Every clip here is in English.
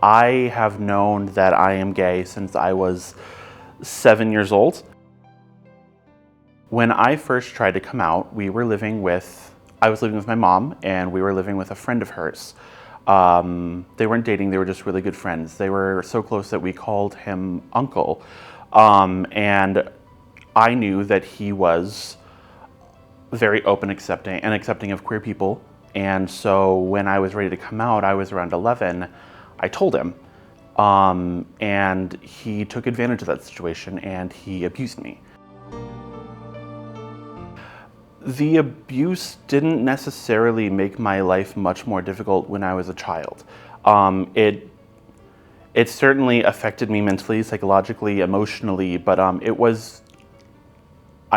I have known that I am gay since I was 7 years old. When I first tried to come out, I was living with my mom, and we were living with a friend of hers. They weren't dating, they were just really good friends. They were so close that we called him Uncle. And I knew that he was very open, accepting of queer people. And so when I was ready to come out, I was around 11, I told him. And he took advantage of that situation and he abused me. The abuse didn't necessarily make my life much more difficult when I was a child. It certainly affected me mentally, psychologically, emotionally, but I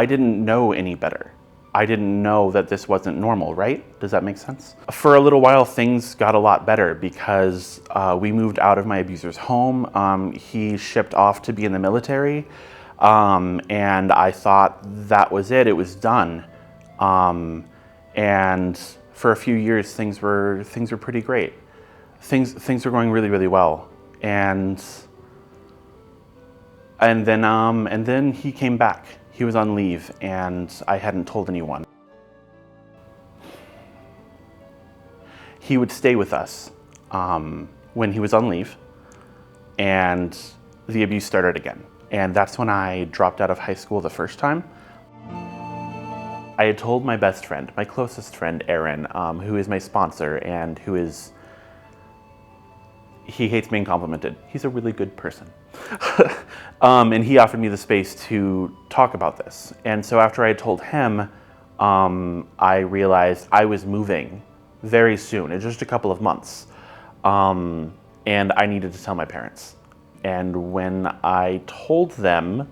didn't know any better. I didn't know that this wasn't normal, right? Does that make sense? For a little while, things got a lot better because we moved out of my abuser's home. He shipped off to be in the military, and I thought that was it was done. And for a few years, things were pretty great. Things were going really, really well. And then he came back. He was on leave, and I hadn't told anyone. He would stay with us when he was on leave, and the abuse started again. And that's when I dropped out of high school the first time. I had told my best friend, my closest friend, Aaron, who is my sponsor and he hates being complimented. He's a really good person. And he offered me the space to talk about this. And so after I had told him, I realized I was moving very soon, in just a couple of months. And I needed to tell my parents. And when I told them,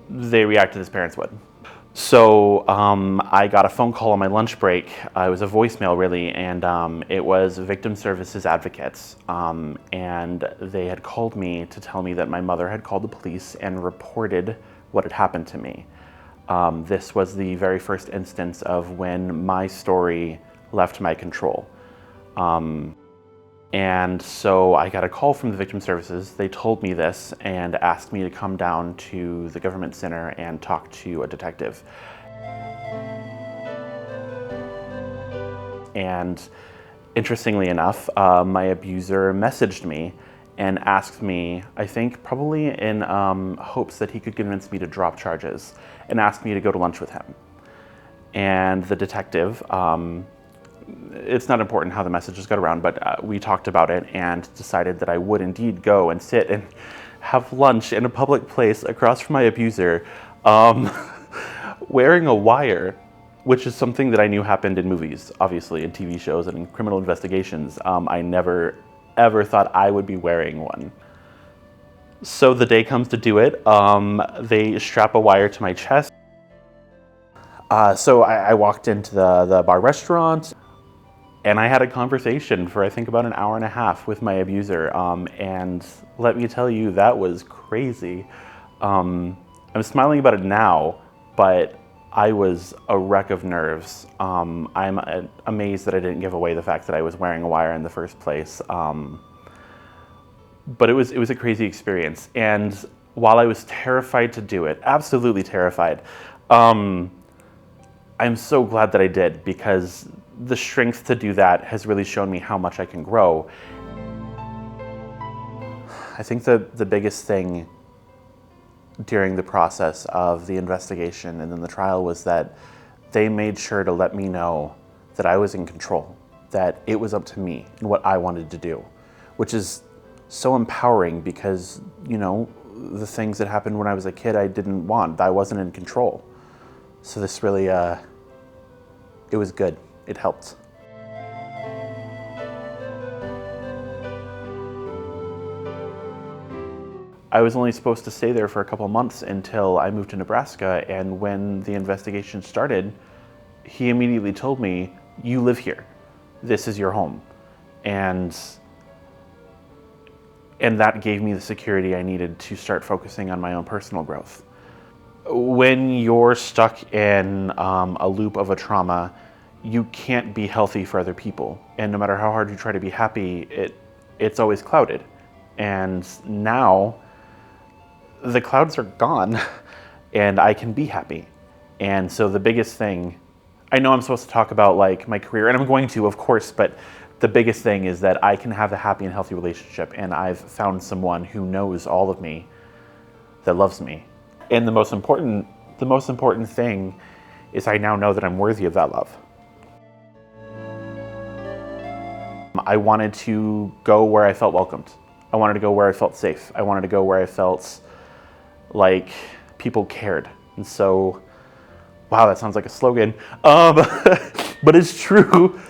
they reacted as parents would. So I got a phone call on my lunch break. It was a voicemail, really, and it was Victim Services Advocates. And they had called me to tell me that my mother had called the police and reported what had happened to me. This was the very first instance of when my story left my control. And so I got a call from the Victim Services. They told me this and asked me to come down to the government center and talk to a detective. And interestingly enough, my abuser messaged me and asked me, I think probably in hopes that he could convince me to drop charges, and asked me to go to lunch with him. And the detective, it's not important how the messages got around, but we talked about it and decided that I would indeed go and sit and have lunch in a public place across from my abuser, wearing a wire, which is something that I knew happened in movies, obviously, in TV shows and in criminal investigations. I never, ever thought I would be wearing one. So the day comes to do it. They strap a wire to my chest. So I walked into the bar restaurant, and I had a conversation for, I think, about an hour and a half with my abuser. And let me tell you, that was crazy. I'm smiling about it now, but I was a wreck of nerves. I'm amazed that I didn't give away the fact that I was wearing a wire in the first place. But it was a crazy experience. And while I was terrified to do it, absolutely terrified, I'm so glad that I did, because the strength to do that has really shown me how much I can grow. I think the biggest thing during the process of the investigation and then the trial was that they made sure to let me know that I was in control, that it was up to me and what I wanted to do, which is so empowering because, you know, the things that happened when I was a kid I didn't want, I wasn't in control. So this really, it was good. It helped. I was only supposed to stay there for a couple months until I moved to Nebraska, and when the investigation started, he immediately told me, "You live here. This is your home." And that gave me the security I needed to start focusing on my own personal growth. When you're stuck in a loop of a trauma, you can't be healthy for other people. And no matter how hard you try to be happy, it's always clouded. And now the clouds are gone and I can be happy. And so the biggest thing, I know I'm supposed to talk about like my career, and I'm going to, of course, but the biggest thing is that I can have a happy and healthy relationship, and I've found someone who knows all of me, that loves me. And the most important thing is I now know that I'm worthy of that love. I wanted to go where I felt welcomed. I wanted to go where I felt safe. I wanted to go where I felt like people cared. And so, wow, that sounds like a slogan. But it's true.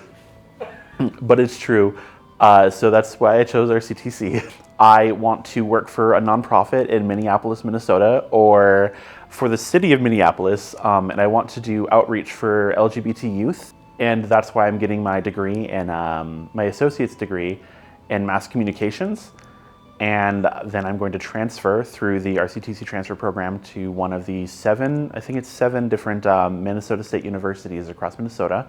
But it's true. So that's why I chose RCTC. I want to work for a nonprofit in Minneapolis, Minnesota, or for the city of Minneapolis, and I want to do outreach for LGBT youth. And that's why I'm getting my degree in, my associate's degree in mass communications. And then I'm going to transfer through the RCTC transfer program to one of the seven different Minnesota State universities across Minnesota.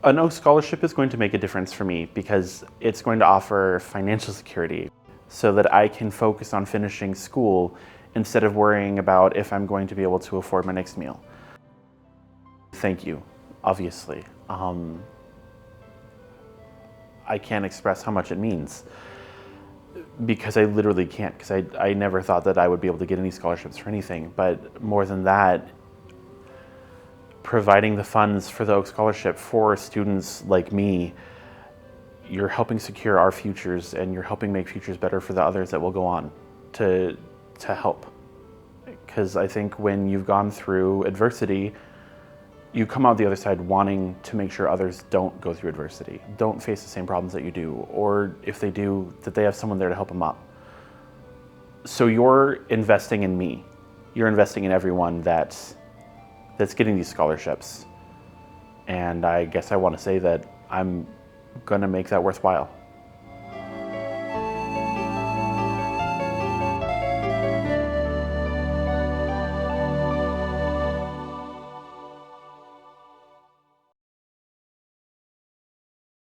An OAKS scholarship is going to make a difference for me because it's going to offer financial security so that I can focus on finishing school instead of worrying about if I'm going to be able to afford my next meal. Thank you, obviously. I can't express how much it means because I literally can't, because I never thought that I would be able to get any scholarships for anything. But more than that, providing the funds for the OAKS scholarship for students like me, you're helping secure our futures, and you're helping make futures better for the others that will go on to help. Because I think when you've gone through adversity, you come out the other side wanting to make sure others don't go through adversity, don't face the same problems that you do, or if they do, that they have someone there to help them up. So you're investing in me. You're investing in everyone that's getting these scholarships. And I guess I want to say that I'm gonna make that worthwhile.